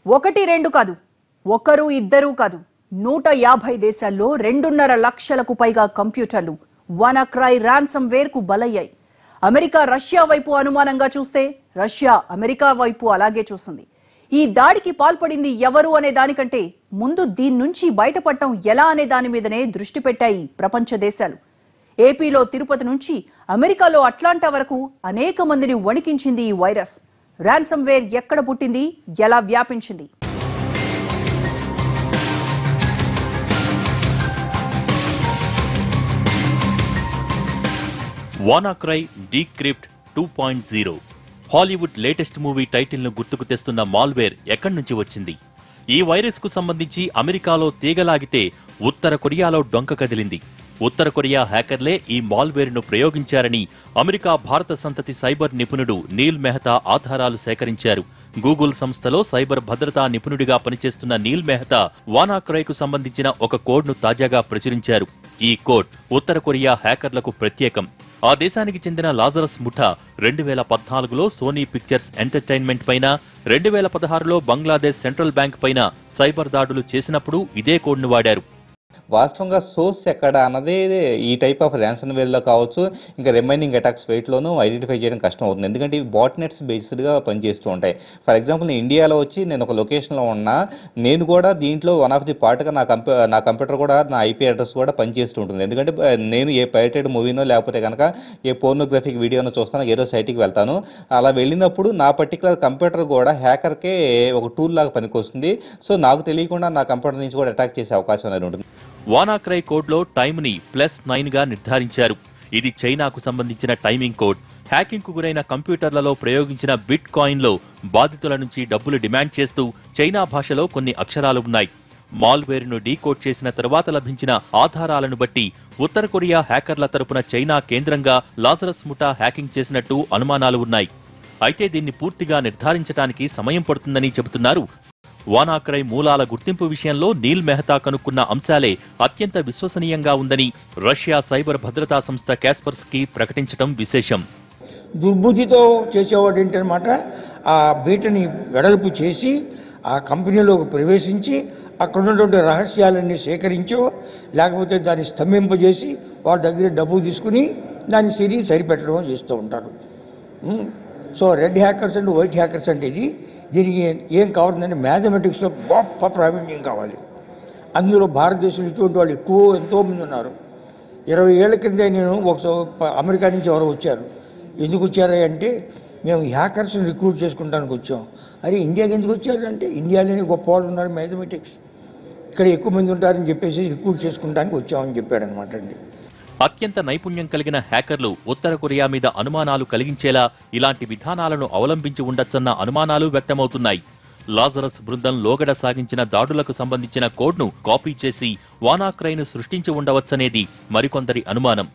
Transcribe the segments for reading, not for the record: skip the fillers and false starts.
ఒకటి రెండు కాదు, ఒకరు ఇద్దరు కాదు, 150 దేశాల్లో 2.5 లక్షలకు పైగా కంప్యూటర్లు వానాక్రై రాన్సమ్వేర్ కు బలయ్యాయి. అమెరికా రష్యా వైపు అనుమానంగా చూస్తే రష్యా అమెరికా వైపు అలాగే చూసింది. ఈ దాడికి పాల్పడింది ఎవరు అనే దానికంటే ముందు దీని నుంచి బయటపడటం ఎలా అనే దాని మీదనే దృష్టి పెట్టాయి ప్రపంచ దేశాలు. ఏపీలో తిరుపతి నుంచి అమెరికాలో అట్లాంటా వరకు అనేక మందిని వణికించింది ఈ వైరస్. రాన్సమ్వేర్ ఎక్కడ పుట్టింది, ఎలా వ్యాపించింది? WannaCry decrypt 2.0 Hollywood latest movie title ను గుర్తుకు తెస్తున్న మాల్వేర్ ఎక్కడి నుంచి వచ్చింది? ఈ వైరస్ కు సంబంధించి అమెరికాలో తీగలాగితే ఉత్తర కొరియాలో డొంక కదిలింది. ఉత్తర కొరియా హ్యాకర్లే ఈ మాల్వేర్ ను ప్రయోగించారని అమెరికా భారత సంతతి సైబర్ నిపుణుడు నీల్ మెహతా ఆధారాలు సేకరించారు. గూగుల్ సంస్థలో సైబర్ భద్రతా నిపుణుడిగా పనిచేస్తున్న నీల్ మెహతా వానాక్రైకు సంబంధించిన ఒక కోడ్ ను తాజాగా ప్రచురించారు. ఈ కోడ్ ఉత్తర కొరియా హ్యాకర్లకు ప్రత్యేకం. ఆ దేశానికి చెందిన లాజరస్ ముఠా 2014లో సోనీ పిక్చర్స్ ఎంటర్టైన్మెంట్ పైన, 2016లో బంగ్లాదేశ్ సెంట్రల్ బ్యాంక్ పైన సైబర్ దాడులు చేసినప్పుడు ఇదే కోడ్ను వాడారు. వాస్తవంగా సోర్స్ ఎక్కడ అన్నది ఈ టైప్ ఆఫ్ ర్యాన్సమ్వేర్లో కావచ్చు, ఇంకా రిమైనింగ్ అటాక్స్ వెయిట్లోనూ ఐడెంటిఫై చేయడం కష్టం అవుతుంది. ఎందుకంటే ఇవి బాట్నెట్స్ బేస్డ్గా పనిచేస్తూ ఉంటాయి. ఫర్ ఎగ్జాంపుల్ ఇండియాలో వచ్చి నేను ఒక లొకేషన్లో ఉన్నా, నేను కూడా దీంట్లో వన్ ఆఫ్ ది పార్ట్గా నా కంప్యూటర్ కూడా నా ఐపీ అడ్రస్ కూడా పనిచేస్తూ ఉంటుంది. ఎందుకంటే నేను ఏ పైరేటెడ్ మూవీనో లేకపోతే కనుక ఏ పోర్నోగ్రఫిక్ వీడియోనో చూస్తాను, ఏదో సైట్కి వెళ్తాను. అలా వెళ్ళినప్పుడు నా పర్టికులర్ కంప్యూటర్ కూడా హ్యాకర్కే ఒక టూల్ లాగా పనికొస్తుంది. సో నాకు తెలియకుండా నా కంప్యూటర్ నుంచి కూడా అటాక్ చేసే అవకాశం అనేది ఉంటుంది. వానాక్రై కోడ్లో టైమ్ని +9 గా నిర్ధారించారు. ఇది చైనాకు సంబంధించిన టైమింగ్ కోడ్. హ్యాకింగ్ కు గురైన కంప్యూటర్లలో ప్రయోగించిన బిట్ కాయిన్లో బాధితుల నుంచి డబ్బులు డిమాండ్ చేస్తూ చైనా భాషలో కొన్ని అక్షరాలు ఉన్నాయి. మాల్వేర్ ను డీకోడ్ చేసిన తరువాత లభించిన ఆధారాలను బట్టి ఉత్తర కొరియా హ్యాకర్ల తరపున చైనా కేంద్రంగా లాజరస్ ముఠా హ్యాకింగ్ చేసినట్టు అనుమానాలు ఉన్నాయి. అయితే దీన్ని పూర్తిగా నిర్ధారించడానికి సమయం పడుతుందని చెబుతున్నారు. వానాక్రై మూలాల గుర్తింపు విషయంలో నీల్ మెహతా కనుక్కున్న అంశాలే అత్యంత విశ్వసనీయంగా ఉందని రష్యా సైబర్ భద్రతా సంస్థ కాస్పర్స్కీ ప్రకటించడం విశేషం. దుర్బుద్ధితో చేసేవాడు ఏంటనమాట, ఆ బీటని వెడల్పు చేసి ఆ కంపెనీలోకి ప్రవేశించి అక్కడ ఉన్నటువంటి రహస్యాలన్నీ సేకరించో లేకపోతే దాన్ని స్తంభింపజేసి వాళ్ళ దగ్గర డబ్బు తీసుకుని దాన్ని సరిపెట్టడం చేస్తూ ఉంటారు. So red hackers and white hackers అంటే దీనికి ఏం కావాలంటే మ్యాథమెటిక్స్లో గొప్ప ప్రావీణ్యం కావాలి. అందులో భారతదేశంలో ఇటువంటి వాళ్ళు ఎంతోమంది ఉన్నారు. 20 ఏళ్ల కిందే నేను అమెరికా నుంచి ఎవరో వచ్చారు. ఎందుకు వచ్చారు అంటే మేము హ్యాకర్స్ని రిక్రూట్ చేసుకుంటానికి వచ్చాం. అరే ఇండియాకి ఎందుకు వచ్చారు అంటే ఇండియాలోనే గొప్ప వాళ్ళు ఉన్నారు మ్యాథమెటిక్స్, ఇక్కడ ఎక్కువ మంది ఉంటారని చెప్పేసి రిక్రూట్ చేసుకుంటానికి వచ్చామని చెప్పాడనమాట అండి. అత్యంత నైపుణ్యం కలిగిన హ్యాకర్లు ఉత్తర కొరియా మీద అనుమానాలు కలిగించేలా ఇలాంటి విధానాలను అవలంబించి ఉండొచ్చన్న అనుమానాలు వ్యక్తమవుతున్నాయి. లాజరస్ బృందం లోగడ సాగించిన దాడులకు సంబంధించిన కోడ్ను కాపీ చేసి వానాక్రైను సృష్టించి ఉండవచ్చనేది మరికొందరి అనుమానం.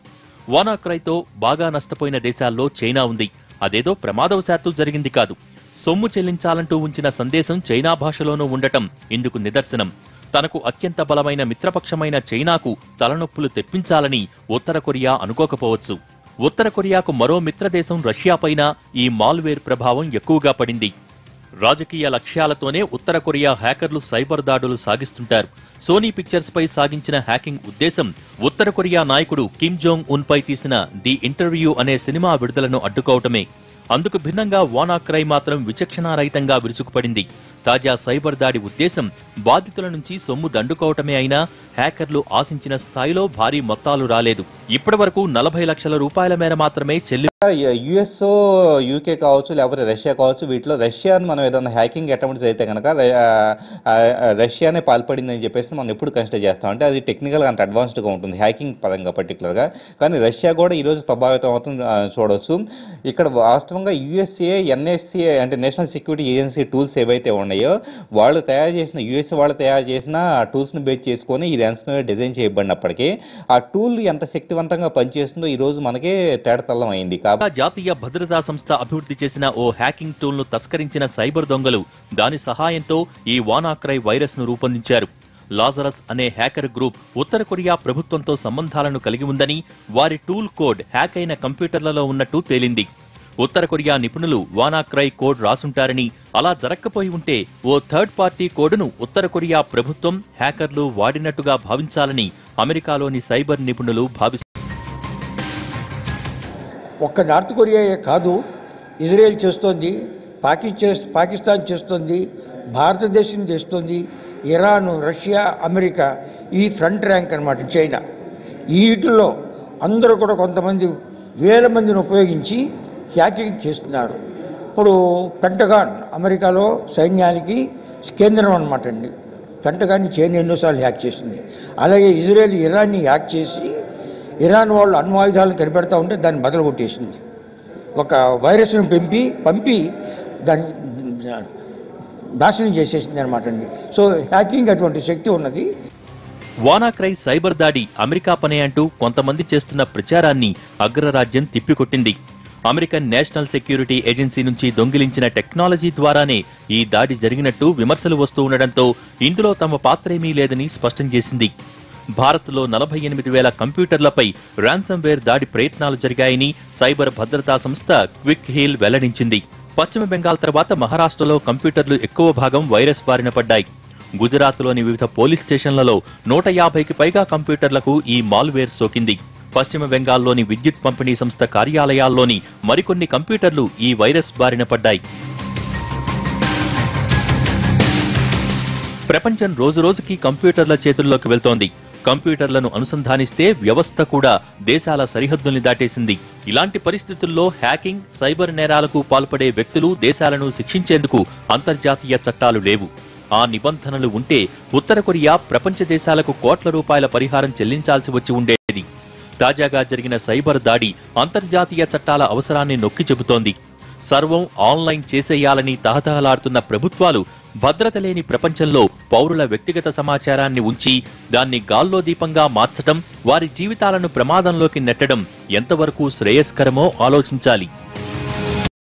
వానాక్రైతో బాగా నష్టపోయిన దేశాల్లో చైనా ఉంది. అదేదో ప్రమాదవశాత్తు జరిగింది కాదు. సొమ్ము చెల్లించాలంటూ ఉంచిన సందేశం చైనా భాషలోనూ ఉండటం ఇందుకు నిదర్శనం. తనకు అత్యంత బలమైన మిత్రపక్షమైన చైనాకు తలనొప్పులు తెప్పించాలని ఉత్తర కొరియా అనుకోకపోవచ్చు. ఉత్తర కొరియాకు మరో మిత్రదేశం రష్యాపైన ఈ మాల్వేర్ ప్రభావం ఎక్కువగా పడింది. రాజకీయ లక్ష్యాలతోనే ఉత్తర కొరియా హ్యాకర్లు సైబర్ దాడులు సాగిస్తుంటారు. సోనీ పిక్చర్స్ పై సాగించిన హ్యాకింగ్ ఉద్దేశం ఉత్తర కొరియా నాయకుడు కిమ్ జోంగ్ ఉన్ పై తీసిన ది ఇంటర్వ్యూ అనే సినిమా విడుదలను అడ్డుకోవటమే. అందుకు భిన్నంగా వానాక్రై మాత్రం విచక్షణారహితంగా విరుచుకుపడింది. తాజా సైబర్ దాడి ఉద్దేశం బాధితుల నుంచి సొమ్ము దండుకోవటమే అయినా హ్యాకర్లు ఆశించిన స్థాయిలో భారీ మొత్తాలు రాలేదు. ఇప్పటివరకు 40 లక్షల రూపాయల మేర మాత్రమే యుఎస్, యూకే కావచ్చు లేకపోతే రష్యా కావచ్చు, వీటిలో రష్యాను మనం ఏదైనా హ్యాకింగ్ అటెంప్ట్స్ అయితే కనుక రష్యానే పాల్పడిందని చెప్పేసి మనం ఎప్పుడు కన్సిడర్ చేస్తాం. అంటే అది టెక్నికల్గా అంత అడ్వాన్స్డ్గా ఉంటుంది హ్యాకింగ్ పరంగా పర్టికులర్గా. కానీ రష్యా కూడా ఈరోజు ప్రభావితం అవుతుంది చూడవచ్చు. ఇక్కడ వాస్తవంగా యుఎస్ఏ, ఎన్ఎస్ఏ అంటే నేషనల్ సెక్యూరిటీ ఏజెన్సీ టూల్స్ ఏవైతే ఉన్నాయో వాళ్ళు తయారు చేసిన యుఎస్ వాళ్ళు తయారు చేసిన ఆ టూల్స్ని బేస్ చేసుకొని ఈ ర్యాన్సమ్వేర్ డిజైన్ చేయబడినప్పటికీ ఆ టూల్ ఎంత శక్తివంతంగా పనిచేస్తుందో ఈరోజు మనకే తేటతల్లం అయింది. జాతీయ భద్రతా సంస్థ అభివృద్ధి చేసిన ఓ హ్యాకింగ్ టూల్ ను తస్కరించిన సైబర్ దొంగలు దాని సహాయంతో ఈ వానాక్రై వైరస్ ను రూపొందించారు. లాజరస్ అనే హ్యాకర్ గ్రూప్ ఉత్తర కొరియా ప్రభుత్వంతో సంబంధాలను కలిగి ఉందని, వారి టూల్ కోడ్ హ్యాక్ అయిన కంప్యూటర్లలో ఉన్నట్టు తేలింది. ఉత్తర కొరియా నిపుణులు వానాక్రై కోడ్ రాసుంటారని, అలా జరక్కపోయి ఉంటే ఓ థర్డ్ పార్టీ కోడ్ను ఉత్తర కొరియా ప్రభుత్వం, హ్యాకర్లు వాడినట్టుగా భావించాలని అమెరికాలోని సైబర్ నిపుణులు భావిస్తున్నారు. ఒక్క నార్త్ కొరియాయే కాదు, ఇజ్రాయెల్ చేస్తోంది, పాకిస్తాన్ చేస్తోంది, భారతదేశం చేస్తోంది, ఇరాను, రష్యా, అమెరికా, ఈ ఫ్రంట్ ర్యాంక్ అన్నమాట. చైనా, ఈ వీటిల్లో అందరూ కూడా కొంతమంది వేల మందిని ఉపయోగించి హ్యాకింగ్ చేస్తున్నారు. ఇప్పుడు పెంటగాన్ అమెరికాలో సైన్యానికి కేంద్రం అన్నమాట అండి. పెంటగాన్ని చైనా ఎన్నోసార్లు హ్యాక్ చేసింది. అలాగే ఇజ్రాయెల్ ఇరాన్ని హ్యాక్ చేసి ఇరాన్ వాళ్ళు అణ్వాయుధాలను కనిపెడతా ఉంటే దాన్ని బదలు కొట్టేసింది. ఒక వైరస్ను పంపి దాన్ని నాశనం చేసేసింది అనమాట అండి. సో హ్యాకింగ్ అటువంటి శక్తి ఉన్నది. వానాక్రై సైబర్ దాడి అమెరికా పనే అంటూ కొంతమంది చేస్తున్న ప్రచారాన్ని అగ్రరాజ్యం తిప్పికొట్టింది. అమెరికన్ నేషనల్ సెక్యూరిటీ ఏజెన్సీ నుంచి దొంగిలించిన టెక్నాలజీ ద్వారానే ఈ దాడి జరిగినట్టు విమర్శలు వస్తూ ఉండడంతో ఇందులో తమ పాత్రేమీ లేదని స్పష్టం చేసింది. భారత్లో 48,000 కంప్యూటర్లపై ర్యాన్సమ్వేర్ దాడి ప్రయత్నాలు జరిగాయని సైబర్ భద్రతా సంస్థ క్విక్ హీల్ వెల్లడించింది. పశ్చిమ బెంగాల్ తర్వాత మహారాష్ట్రలో కంప్యూటర్లు ఎక్కువ భాగం వైరస్ బారిన పడ్డాయి. గుజరాత్లోని వివిధ పోలీస్ స్టేషన్లలో 150కి పైగా కంప్యూటర్లకు ఈ మాల్వేర్ సోకింది. పశ్చిమ బెంగాల్లోని విద్యుత్ పంపిణీ సంస్థ కార్యాలయాల్లోని మరికొన్ని కంప్యూటర్లు ఈ వైరస్ బారిన పడ్డాయి. ప్రపంచం రోజురోజుకి కంప్యూటర్ల చేతుల్లోకి వెళ్తోంది. కంప్యూటర్లను అనుసంధానిస్తే వ్యవస్థ కూడా దేశాల సరిహద్దుల్ని దాటేసింది. ఇలాంటి పరిస్థితుల్లో హ్యాకింగ్, సైబర్ నేరాలకు పాల్పడే వ్యక్తులు, దేశాలను శిక్షించేందుకు అంతర్జాతీయ చట్టాలు లేవు. ఆ నిబంధనలు ఉంటే ఉత్తర కొరియా ప్రపంచ దేశాలకు కోట్ల రూపాయల పరిహారం చెల్లించాల్సి వచ్చి ఉండేది. తాజాగా జరిగిన సైబర్ దాడి అంతర్జాతీయ చట్టాల అవసరాన్ని నొక్కి చెబుతోంది. సర్వం ఆన్లైన్ చేసేయాలని తహతహలాడుతున్న ప్రభుత్వాలు భద్రత లేని ప్రపంచంలో పౌరుల వ్యక్తిగత సమాచారాన్ని ఉంచి దాన్ని గాల్లో దీపంగా మార్చటం, వారి జీవితాలను ప్రమాదంలోకి నెట్టడం ఎంతవరకు శ్రేయస్కరమో ఆలోచించాలి.